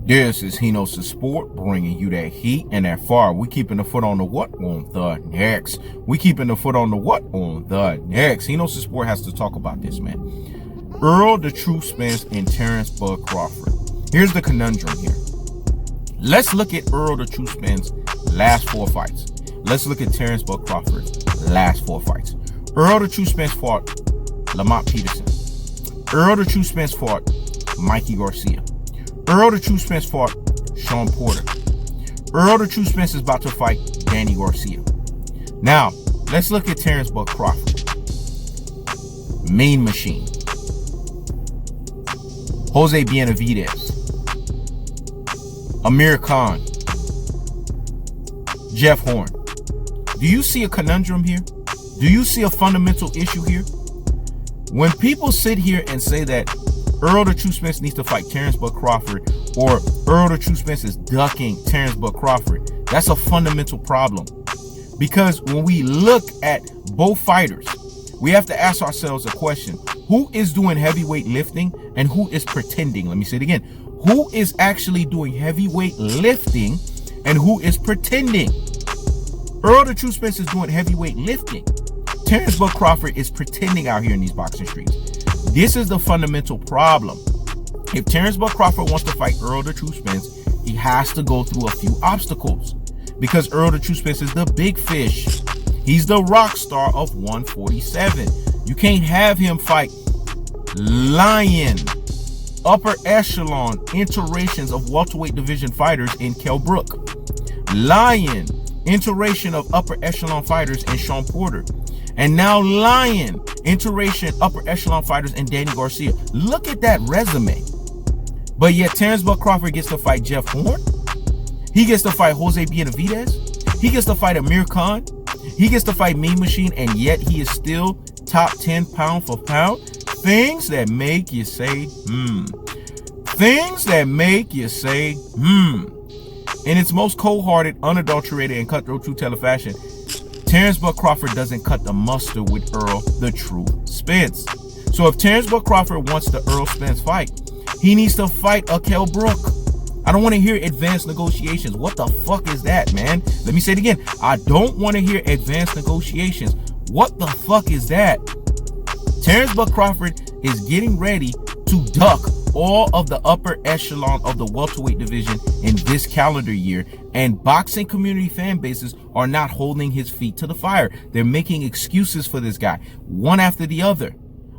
This is Hino's Sport, bringing you that heat and that fire. We keeping the foot on the what on the next. We keeping the foot on the what on the next. Hino's Sport has to talk about this, man. Errol the True Spence and Terence Bud Crawford. Here's the conundrum here. Let's look at Errol the True Spence last 4 fights. Let's look at Terence Bud Crawford's last 4 fights. Errol the True Spence fought Lamont Peterson. Errol the True Spence fought Mikey Garcia. Errol the True Spence fought Sean Porter. Errol the True Spence is about to fight Danny Garcia. Now, let's look at Terence Bud Crawford. Mean Machine. Jose Benavidez. Amir Khan. Jeff Horn. Do you see a conundrum here? Do you see a fundamental issue here? When people sit here and say that Errol the True Spence needs to fight Terence Bud Crawford, or Errol the True Spence is ducking Terence Bud Crawford, that's a fundamental problem. Because when we look at both fighters, we have to ask ourselves a question. Who is doing heavyweight lifting and who is pretending? Let me say it again. Who is actually doing heavyweight lifting and who is pretending? Errol the True Spence is doing heavyweight lifting. Terence Bud Crawford is pretending out here in these boxing streets. This is the fundamental problem. If Terence Bud Crawford wants to fight Errol the True Spence, he has to go through a few obstacles. Because Errol the True Spence is the big fish. He's the rock star of 147. You can't have him fight lion, upper echelon iterations of welterweight division fighters in Kell Brook. Lion, iteration of upper echelon fighters in Sean Porter. And now lion, iteration upper echelon fighters in Danny Garcia. Look at that resume. But yet Terence Bud Crawford gets to fight Jeff Horn. He gets to fight Jose Benavidez. He gets to fight Amir Khan. He gets to fight Mean Machine, and yet he is still top 10 pound for pound. Things that make you say, Things that make you say, In its most cold-hearted, unadulterated, and cutthroat true teller fashion, Terence Bud Crawford doesn't cut the mustard with Errol the True Spence. So if Terence Bud Crawford wants the Errol Spence fight, he needs to fight a Kell Brook. I don't want to hear advanced negotiations. What the fuck is that, man? Let me say it again. I don't want to hear advanced negotiations. What the fuck is that? Terence Bud Crawford is getting ready to duck all of the upper echelon of the welterweight division in this calendar year, and boxing community fan bases are not holding his feet to the fire. They're making excuses for this guy, one after the other.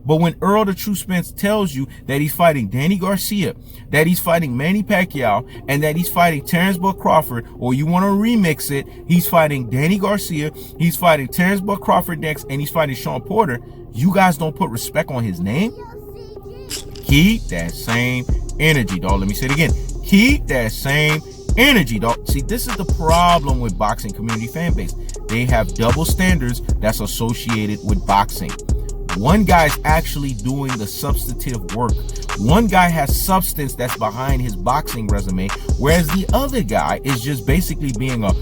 But when Errol the True Spence tells you that he's fighting Danny Garcia, that he's fighting Manny Pacquiao, and that he's fighting Terence Bud Crawford, or you want to remix it, he's fighting Danny Garcia, he's fighting Terence Bud Crawford next, and he's fighting Sean Porter, you guys don't put respect on his name? Keep that same energy, dog. Let me say it again. Keep that same energy, dog. See, this is the problem with boxing community fan base. They have double standards that's associated with boxing. One guy's actually doing the substantive work. One guy has substance that's behind his boxing resume, whereas the other guy is just basically being a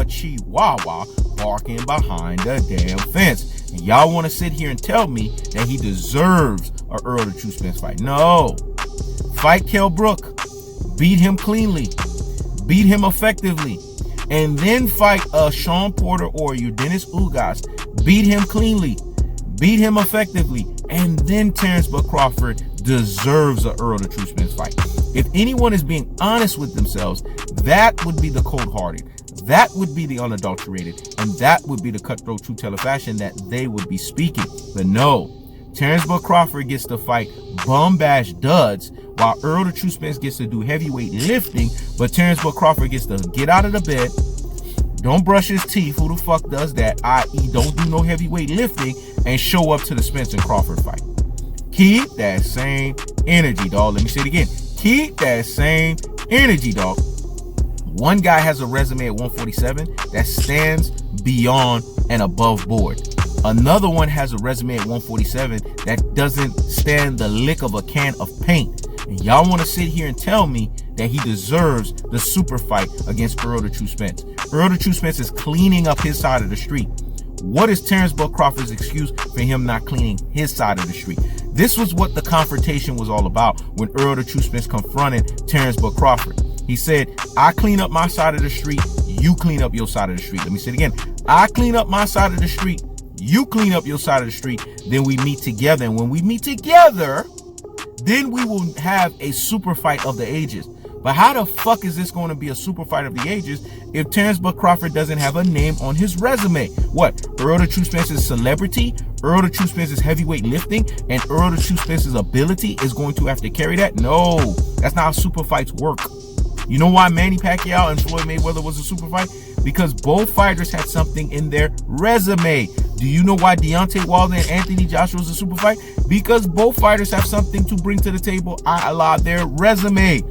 chihuahua barking behind the damn fence. And y'all want to sit here and tell me that he deserves a Errol the True Spence fight. No. Fight Kell Brook. Beat him cleanly. Beat him effectively. And then fight Sean Porter or Dennis Ugas. Beat him cleanly. Beat him effectively. And then Terence Bud Crawford deserves a Errol the True Spence fight. If anyone is being honest with themselves, that would be the cold-hearted. That would be the unadulterated. And that would be the cutthroat true teller fashion that they would be speaking. But no. Terence Bud Crawford gets to fight bum bash duds, while Errol the True Spence gets to do heavyweight lifting, but Terence Bud Crawford gets to get out of the bed, don't brush his teeth, who the fuck does that, i.e. don't do no heavyweight lifting, and show up to the Spence and Crawford fight. Keep that same energy, dog. Let me say it again. Keep that same energy, dog. One guy has a resume at 147 that stands beyond and above board. Another one has a resume at 147 that doesn't stand the lick of a can of paint. And y'all want to sit here and tell me that he deserves the super fight against Errol the True Spence. Errol the True Spence is cleaning up his side of the street. What is Terence Bud Crawford's excuse for him not cleaning his side of the street? This was what the confrontation was all about when Errol the True Spence confronted Terence Bud Crawford. He said, I clean up my side of the street, you clean up your side of the street. Let me say it again. I clean up my side of the street, you clean up your side of the street, then we meet together. And when we meet together, then we will have a super fight of the ages. But how the fuck is this going to be a super fight of the ages if Terence Bud Crawford doesn't have a name on his resume? What? Errol the True Spence's celebrity, Errol the True Spence's heavyweight lifting, and Errol the True Spence's ability is going to have to carry that? No, that's not how super fights work. You know why Manny Pacquiao and Floyd Mayweather was a super fight? Because both fighters had something in their resume. Do you know why Deontay Wilder and Anthony Joshua was a super fight? Because both fighters have something to bring to the table, a la their resume.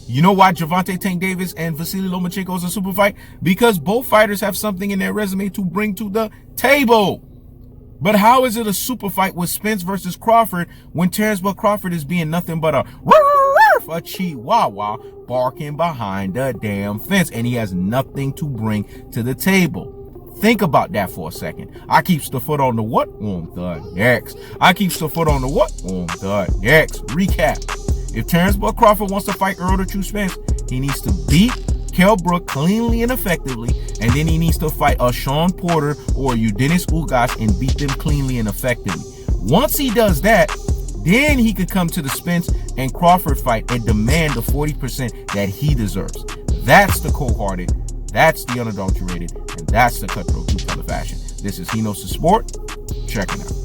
You know why Gervonta Tank Davis and Vasily Lomachenko is a super fight? Because both fighters have something in their resume to bring to the table. But how is it a super fight with Spence versus Crawford when Terence Bud Crawford is being nothing but a chihuahua barking behind the damn fence, and he has nothing to bring to the table? Think about that for a second. I keeps the foot on the what? On the X. I keeps the foot on the what? On the X. Recap. If Terence Bud Crawford wants to fight Errol the True Spence, he needs to beat Kell Brook cleanly and effectively, and then he needs to fight a Sean Porter or a Dennis Ugas and beat them cleanly and effectively. Once he does that, then he could come to the Spence and Crawford fight and demand the 40% that he deserves. That's the cold-hearted, that's the unadulterated, and that's the cutthroat two-color fashion. This is He Knows the Sport. Check it out.